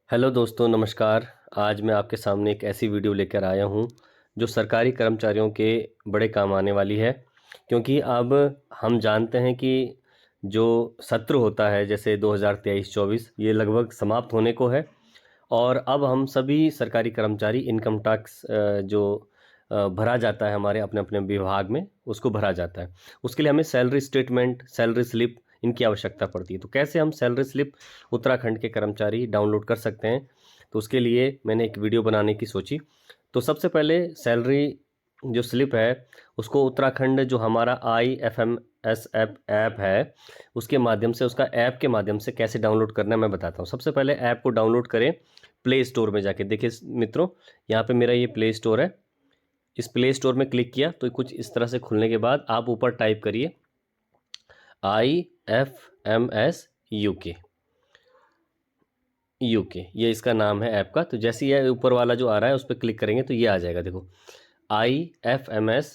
Hello दोस्तों, नमस्कार। आज मैं आपके सामने एक ऐसी वीडियो लेकर आया हूं जो सरकारी कर्मचारियों के बड़े काम आने वाली है। क्योंकि अब हम जानते हैं कि जो सत्र होता है जैसे 2023-24 ये लगभग समाप्त होने को है। और अब हम सभी सरकारी कर्मचारी इनकम टैक्स जो भरा जाता है हमारे अपने अपने विभाग में, उसको भरा जाता है। उसके लिए हमें सैलरी स्टेटमेंट, सैलरी स्लिप इनकी आवश्यकता पड़ती है। तो कैसे हम सैलरी स्लिप उत्तराखंड के कर्मचारी डाउनलोड कर सकते हैं, तो उसके लिए मैंने एक वीडियो बनाने की सोची। तो सबसे पहले सैलरी जो स्लिप है उसको उत्तराखंड जो हमारा IFMS ऐप है उसके माध्यम से, उसका ऐप के माध्यम से कैसे डाउनलोड करना है मैं बताता हूँ। सबसे पहले ऐप को डाउनलोड करें प्ले स्टोर में जाके। देखिए मित्रों, यहाँ पे मेरा ये प्ले स्टोर है। इस प्ले स्टोर में क्लिक किया तो कुछ इस तरह से खुलने के बाद आप ऊपर टाइप करिए IFMS यूके, ये इसका नाम है ऐप का। तो जैसे ये ऊपर वाला जो आ रहा है उस पर क्लिक करेंगे तो ये आ जाएगा। देखो IFMS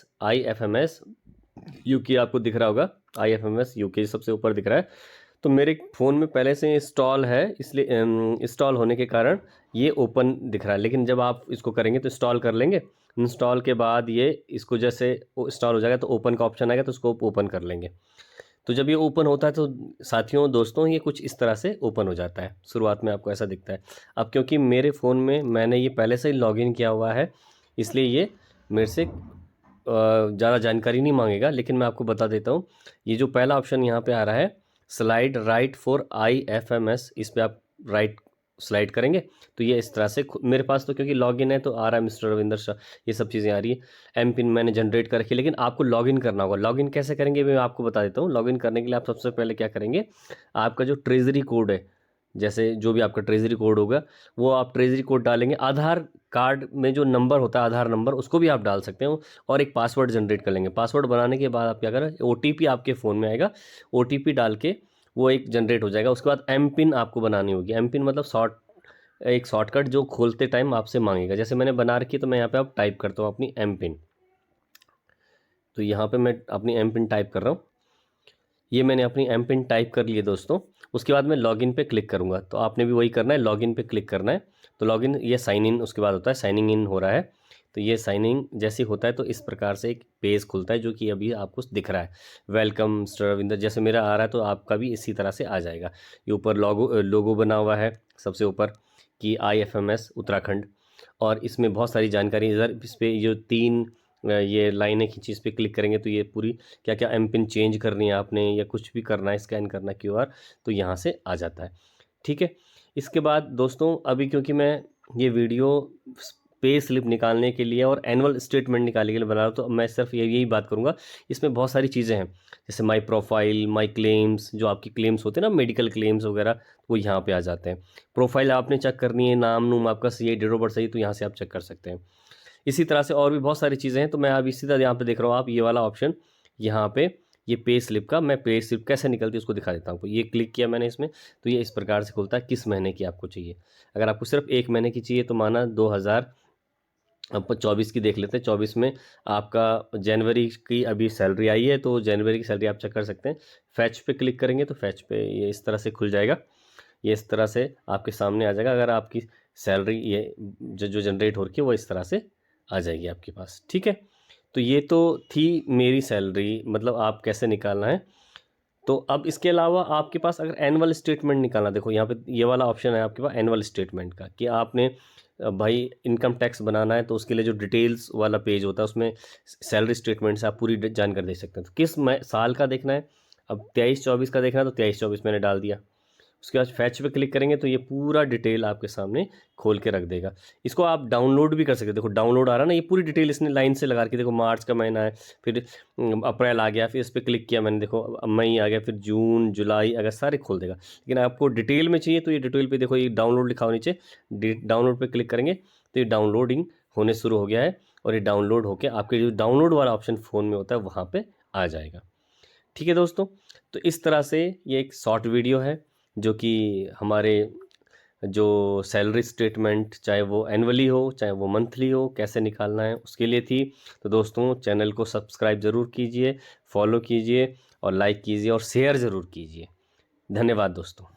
यूके आपको दिख रहा होगा। IFMS यूके सबसे ऊपर दिख रहा है। तो मेरे फ़ोन में पहले से इंस्टॉल है, इसलिए इंस्टॉल होने के कारण ये ओपन दिख रहा है। लेकिन जब आप इसको करेंगे तो इंस्टॉल कर लेंगे। इंस्टॉल के बाद ये इसको जैसे इंस्टॉल हो जाएगा तो ओपन का ऑप्शन आएगा, तो उसको ओपन कर लेंगे। तो जब ये ओपन होता है तो साथियों दोस्तों ये कुछ इस तरह से ओपन हो जाता है। शुरुआत में आपको ऐसा दिखता है। अब क्योंकि मेरे फ़ोन में मैंने ये पहले से ही लॉगिन किया हुआ है, इसलिए ये मेरे से ज़्यादा जानकारी नहीं मांगेगा। लेकिन मैं आपको बता देता हूँ, ये जो पहला ऑप्शन यहाँ पे आ रहा है स्लाइड राइट फॉर IFMS, इस पर आप राइट स्लाइड करेंगे तो ये इस तरह से मेरे पास तो क्योंकि लॉगिन है तो आ रहा है मिस्टर रविंदर शाह, ये सब चीज़ें आ रही है। एम पिन मैंने जनरेट कर रखी है। लेकिन आपको लॉगिन करना होगा। लॉगिन कैसे करेंगे मैं आपको बता देता हूँ। लॉगिन करने के लिए आप सबसे पहले क्या करेंगे, आपका जो ट्रेजरी कोड है, जैसे जो भी आपका ट्रेजरी कोड होगा वो आप ट्रेजरी कोड डालेंगे। आधार कार्ड में जो नंबर होता है, आधार नंबर, उसको भी आप डाल सकते हो। और एक पासवर्ड जनरेट कर लेंगे। पासवर्ड बनाने के बाद आप क्या करें, OTP आपके फ़ोन में आएगा। OTP डाल के वो एक जनरेट हो जाएगा। उसके बाद एम पिन आपको बनानी होगी। एम पिन मतलब एक शॉर्टकट जो खोलते टाइम आपसे मांगेगा। जैसे मैंने बना रखी है तो मैं यहाँ पे अब टाइप करता हूँ अपनी एम पिन। तो यहाँ पे मैं अपनी एम पिन टाइप कर रहा हूँ। ये मैंने अपनी एम पिन टाइप कर ली है दोस्तों। उसके बाद मैं लॉगिन पे क्लिक करूँगा। तो आपने भी वही करना है, लॉगिन पे क्लिक करना है। तो लॉगिन, ये साइन इन उसके बाद होता है, साइनिंग इन हो रहा है। तो ये साइन इन जैसे होता है तो इस प्रकार से एक पेज खुलता है जो कि अभी आपको दिख रहा है, वेलकम मिस्टर रविंदर। जैसे मेरा आ रहा है तो आपका भी इसी तरह से आ जाएगा। ये ऊपर लोगो बना हुआ है सबसे ऊपर कि IFMS उत्तराखंड। और इसमें बहुत सारी जानकारी इधर इस पर जो तीन ये लाइनें खींची, इस पर क्लिक करेंगे तो ये पूरी क्या क्या एम पिन चेंज करनी है आपने या कुछ भी करना है, स्कैन करना है QR, तो यहाँ से आ जाता है। ठीक है। इसके बाद दोस्तों अभी क्योंकि मैं ये वीडियो पे स्लिप निकालने के लिए और एनुअल स्टेटमेंट निकालने के लिए बना रहा हूँ, तो मैं सिर्फ यही बात करूँगा। इसमें बहुत सारी चीज़ें हैं, जैसे माई प्रोफाइल, माई क्लेम्स, जो आपकी क्लेम्स होते हैं ना, मेडिकल क्लेम्स वगैरह, वो यहाँ पे आ जाते हैं। प्रोफाइल आपने चेक करनी है, नाम नूम आपका सही, डेट ऑफ बर्थ सही, तो यहाँ से आप चेक कर सकते हैं। इसी तरह से और भी बहुत सारी चीज़ें हैं। तो मैं अब इसी तरह यहाँ पे देख रहा हूँ, आप ये वाला ऑप्शन यहाँ पे, ये पे स्लिप का, मैं पे स्लिप कैसे निकलती है उसको दिखा देता हूँ आपको। ये क्लिक किया मैंने इसमें तो ये इस प्रकार से खुलता है, किस महीने की आपको चाहिए। अगर आपको सिर्फ एक महीने की चाहिए तो माना 2024 की देख लेते हैं। 24 में आपका जनवरी की अभी सैलरी आई है तो जनवरी की सैलरी आप चेक कर सकते हैं। फैच पे क्लिक करेंगे तो फैच पे ये इस तरह से खुल जाएगा। ये इस तरह से आपके सामने आ जाएगा। अगर आपकी सैलरी ये जो जनरेट हो रही है वो इस तरह से आ जाएगी आपके पास। ठीक है। तो ये तो थी मेरी सैलरी, मतलब आप कैसे निकालना है। तो अब इसके अलावा आपके पास अगर एनुअल स्टेटमेंट निकालना, देखो यहाँ पे ये वाला ऑप्शन है आपके पास एनुअल स्टेटमेंट का, कि आपने भाई इनकम टैक्स बनाना है तो उसके लिए जो डिटेल्स वाला पेज होता है उसमें सैलरी स्टेटमेंट से आप पूरी जानकारी दे सकते हैं। तो किस साल का देखना है, अब 23-24 का देखना है तो 23-24 मैंने डाल दिया। उसके बाद फैच पे क्लिक करेंगे तो ये पूरा डिटेल आपके सामने खोल के रख देगा। इसको आप डाउनलोड भी कर सकते हैं। देखो डाउनलोड आ रहा है ना, ये पूरी डिटेल इसने लाइन से लगा रखी। देखो मार्च का महीना है, फिर अप्रैल आ गया, फिर इस पर क्लिक किया मैंने, देखो अब मई आ गया, फिर जून, जुलाई, अगस्त, सारे खोल देगा। लेकिन आपको डिटेल में चाहिए तो ये डिटेल पे देखो, ये डाउनलोड लिखा हो नीचे, डाउनलोड पे क्लिक करेंगे तो ये डाउनलोडिंग होने शुरू हो गया है। और ये डाउनलोड होकर आपके जो डाउनलोड वाला ऑप्शन फ़ोन में होता है वहाँ पर आ जाएगा। ठीक है दोस्तों। तो इस तरह से ये एक शॉर्ट वीडियो है जो कि हमारे जो सैलरी स्टेटमेंट, चाहे वो एनुअली हो चाहे वो मंथली हो, कैसे निकालना है उसके लिए थी। तो दोस्तों चैनल को सब्सक्राइब ज़रूर कीजिए, फॉलो कीजिए और लाइक कीजिए और शेयर ज़रूर कीजिए। धन्यवाद दोस्तों।